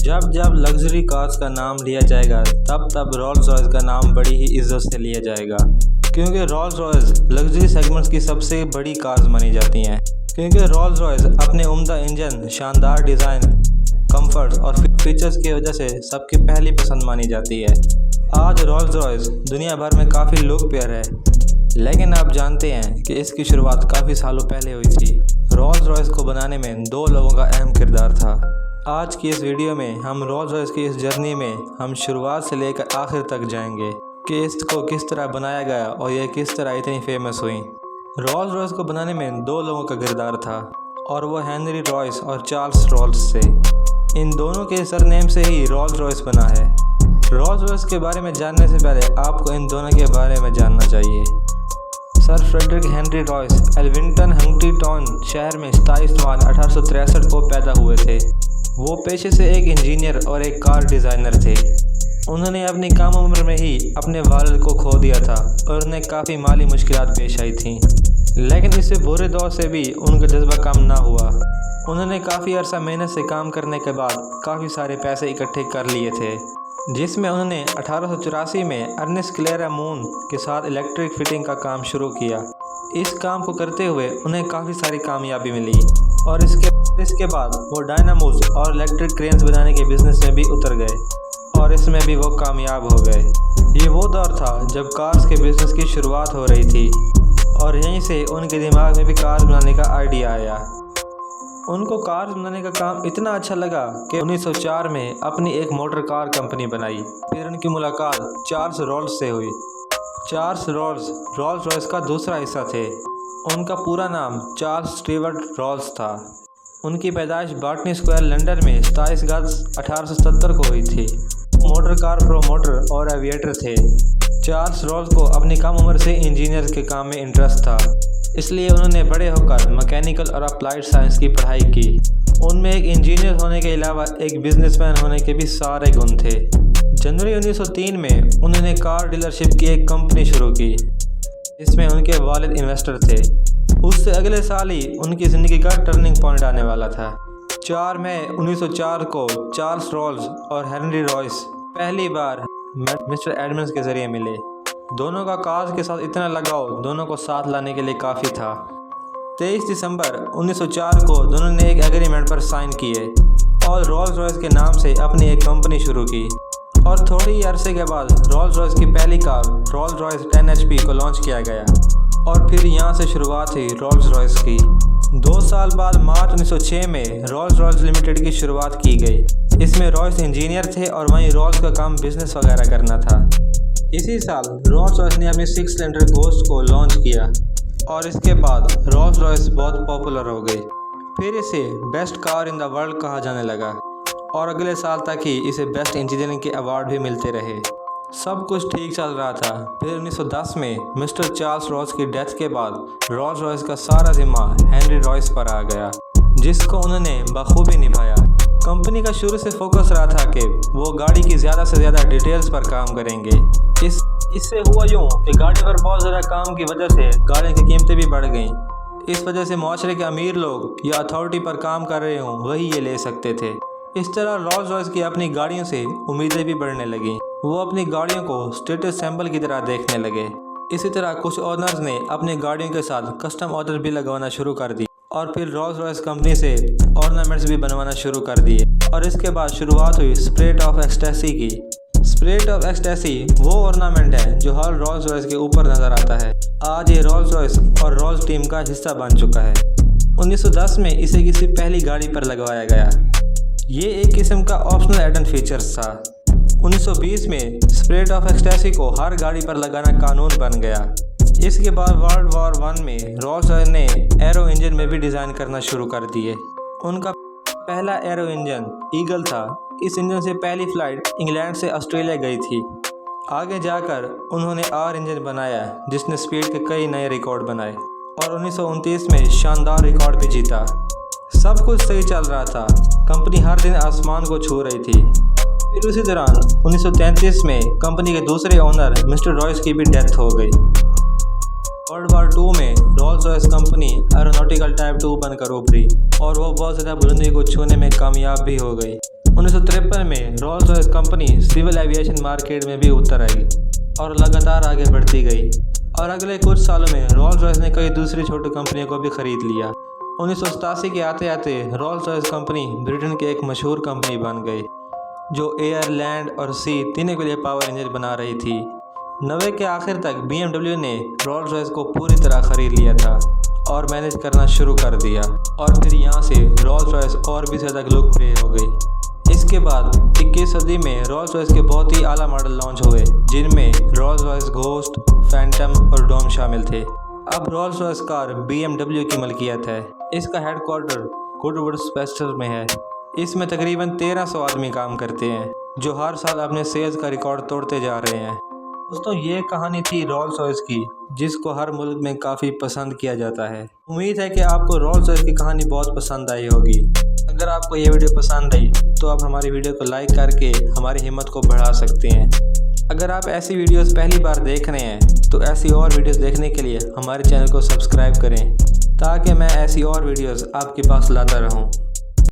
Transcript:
जब जब luxury cars का नाम लिया जाएगा तब तब रोल्स रॉयस का नाम बड़ी ही इज्जत से लिया जाएगा, क्योंकि रोल्स रॉयस लग्जरी सेगमेंट्स की सबसे बड़ी कार्स मानी जाती हैं। क्योंकि रोल्स रॉयस अपने उम्दा इंजन, शानदार डिज़ाइन, कंफर्ट और फीचर्स की वजह से सबकी पहली पसंद मानी जाती है। आज रोल्स रॉयस दुनिया भर में काफ़ी लोकप्रिय है, लेकिन आप जानते हैं कि इसकी शुरुआत काफ़ी सालों पहले हुई थी। रोल्स रॉयस को बनाने में दो लोगों का अहम किरदार था। आज की इस वीडियो में हम रोल्स रॉयस की इस जर्नी में हम शुरुआत से लेकर आखिर तक जाएंगे कि इसको किस तरह बनाया गया और यह किस तरह इतनी फेमस हुई। रोल्स रॉयस को बनाने में दो लोगों का किरदार था और वो हेनरी रॉयस और चार्ल्स रॉल्स थे। इन दोनों के सरनेम से ही रोल्स रॉयस बना है। रोल्स रॉयस के बारे में जानने से पहले आपको इन दोनों के बारे में जानना चाहिए। Sir Frederick Henry Royce Elvington, Huntington शहर में 27 मार्च 1863 को पैदा हुए थे। वो पेशे से एक इंजीनियर और एक कार डिज़ाइनर थे। उन्होंने अपनी कम उम्र में ही अपने वालिद को खो दिया था और उन्हें काफ़ी माली मुश्किलात पेश आई थीं, लेकिन इससे बुरे दौर से भी उनका जज्बा कम ना हुआ। उन्होंने काफ़ी अरसा मेहनत से काम करने के बाद काफ़ी सारे पैसे इकट्ठे कर लिए थे, जिसमें उन्होंने 1884 में अर्नेस्ट क्लेरा मून के साथ इलेक्ट्रिक फिटिंग का काम शुरू किया। इस काम को करते हुए उन्हें काफ़ी सारी कामयाबी मिली और इसके बाद वो डायनामोज और इलेक्ट्रिक क्रेन्स बनाने के बिज़नेस में भी उतर गए और इसमें भी वो कामयाब हो गए। ये वो दौर था जब कार्स के बिज़नेस की शुरुआत हो रही थी और यहीं से उनके दिमाग में भी कार्स बनाने का आइडिया आया। उनको कार्स बनाने का काम इतना अच्छा लगा कि 1904 में अपनी एक मोटर कार कंपनी बनाई। फिर उनकी मुलाकात चार्ल्स रॉल्स से हुई। चार्ल्स रॉल्स रोल्स रॉयस का दूसरा हिस्सा थे। उनका पूरा नाम चार्ल्स स्टीवर्ट रॉल्स था। उनकी पैदाइश बाटनी स्क्वायर लंदन में 27 अगस्त 1870 को हुई थी। मोटर कार प्रोमोटर और एविएटर थे। चार्ल्स रॉल्स को अपनी कम उम्र से इंजीनियर के काम में इंटरेस्ट था, इसलिए उन्होंने बड़े होकर मैकेनिकल और अप्लाइड साइंस की पढ़ाई की। उनमें एक इंजीनियर होने के अलावा एक बिजनेसमैन होने के भी सारे गुण थे। जनवरी 1903 में उन्होंने कार डीलरशिप की एक कंपनी शुरू की, जिसमें उनके वालिद इन्वेस्टर थे। उससे अगले साल ही उनकी ज़िंदगी का टर्निंग पॉइंट आने वाला था। 4 मई 1904 को चार्ल्स रॉल्स और हेनरी रॉयस पहली बार मिस्टर एडम्स के ज़रिए मिले। दोनों का कार्स के साथ इतना लगाव दोनों को साथ लाने के लिए काफ़ी था। 23 दिसंबर 1904 को दोनों ने एक एग्रीमेंट पर साइन किए और रोल्स रॉयस के नाम से अपनी एक कंपनी शुरू की। और थोड़ी ही अरसे के बाद रोल्स रॉयस की पहली कार रोल्स रॉयस 10 HP को लॉन्च किया गया और फिर यहाँ से शुरुआत हुई रोल्स रॉयस की। 2 साल बाद मार्च 1906 में रोल्स रॉयस लिमिटेड की शुरुआत की गई। इसमें रॉयस इंजीनियर थे और वहीं रोल्स का काम बिजनेस वगैरह करना था। इसी साल रोल्स रॉयस ने अपनी 6 सिलेंडर घोस्ट को लॉन्च किया और इसके बाद रोल्स रॉयस बहुत पॉपुलर हो गई। फिर इसे best car in the world कहा जाने लगा और अगले साल तक ही इसे बेस्ट इंजीनियरिंग के अवार्ड भी मिलते रहे। सब कुछ ठीक चल रहा था। फिर 1910 में मिस्टर चार्ल्स रॉयस की डेथ के बाद रोल्स रॉयस का सारा जिम्मा हेनरी रॉयस पर आ गया, जिसको उन्होंने बखूबी निभाया। कंपनी का शुरू से फोकस रहा था कि वो गाड़ी की ज़्यादा से ज़्यादा डिटेल्स पर काम करेंगे। इससे हुआ यूँ कि गाड़ी पर बहुत ज़्यादा काम की वजह से गाड़ियों की कीमतें भी बढ़ गईं। इस वजह से माशरे के अमीर लोग या अथॉरिटी पर काम कर रहे हों वही ये ले सकते थे। इस तरह रोल्स रॉयस की अपनी गाड़ियों से उम्मीदें भी बढ़ने लगीं। वो अपनी गाड़ियों को स्टेटस सिंबल की तरह देखने लगे। इसी तरह कुछ ओनर्स ने अपनी गाड़ियों के साथ कस्टम ऑर्डर भी लगवाना शुरू कर दी और फिर रोल्स रॉयस कंपनी से ऑर्नामेंट्स भी बनवाना शुरू कर दिए। और इसके बाद शुरुआत हुई स्पिरिट ऑफ एक्सटेसी की। स्पिरिट ऑफ एक्सटेसी वो ऑर्नामेंट है जो हर रोल्स रॉयस के ऊपर नज़र आता है। आज ये रोल्स रॉयस और रोल्स टीम का हिस्सा बन चुका है। 1910 में इसे किसी पहली गाड़ी पर लगवाया गया। ये एक किस्म का ऑप्शनल एडन फीचर्स था। 1920 में स्पिरिट ऑफ एक्सटेसी को हर गाड़ी पर लगाना कानून बन गया। इसके बाद वर्ल्ड वॉर 1 में रोल्स रॉयस ने एरो इंजन में भी डिज़ाइन करना शुरू कर दिए। उनका पहला एरो इंजन ईगल था। इस इंजन से पहली फ़्लाइट इंग्लैंड से ऑस्ट्रेलिया गई थी। आगे जाकर उन्होंने आर इंजन बनाया, जिसने स्पीड के कई नए रिकॉर्ड बनाए और 1929 में शानदार रिकॉर्ड भी जीता। सब कुछ सही चल रहा था। कंपनी हर दिन आसमान को छू रही थी। फिर उसी दौरान 1933 में कंपनी के दूसरे ओनर मिस्टर रॉयस की भी डेथ हो गई। वर्ल्ड वॉर 2 में Rolls Royce company aeronautical type 2 बनकर उभरी और वो बहुत ज़्यादा बुलंदी को छूने में कामयाब भी हो गई। 1953 में Rolls Royce company civil aviation market में भी उतर आई और लगातार आगे बढ़ती गई और अगले कुछ सालों में रोल्स रॉयस ने कई दूसरी छोटी कंपनियों को भी खरीद लिया। 1987 के आते आते रोल्स रॉयस कंपनी ब्रिटेन की एक मशहूर कंपनी बन गई जो एयर, लैंड और सी तीनों के लिए पावर इंजन बना रही थी। 90 के आखिर तक BMW ने रोल्स रॉयस को पूरी तरह खरीद लिया था और मैनेज करना शुरू कर दिया और फिर यहाँ से रोल्स रॉयस और भी ज़्यादा लोकप्रिय हो गई। इसके बाद 21वीं सदी में रोल्स रॉयस के बहुत ही आला मॉडल लॉन्च हुए जिनमें रोल्स रॉयस घोस्ट, फैंटम और डोम शामिल थे। अब रोल्स रॉयस कार BMW की मलकियत है। इसका हेडक्वार्टर गुडवुड में है। इसमें तकरीबन 1300 आदमी काम करते हैं जो हर साल अपने सेल्स का रिकॉर्ड तोड़ते जा रहे हैं। दोस्तों, ये कहानी थी रोल्स रॉयस की जिसको हर मुल्क में काफ़ी पसंद किया जाता है। उम्मीद है कि आपको रोल्स रॉयस की कहानी बहुत पसंद आई होगी। अगर आपको ये वीडियो पसंद आई तो आप हमारी वीडियो को लाइक करके हमारी हिम्मत को बढ़ा सकते हैं। अगर आप ऐसी वीडियोस पहली बार देख रहे हैं तो ऐसी और वीडियोस देखने के लिए हमारे चैनल को सब्सक्राइब करें ताकि मैं ऐसी और वीडियोस आपके पास लाता रहूं।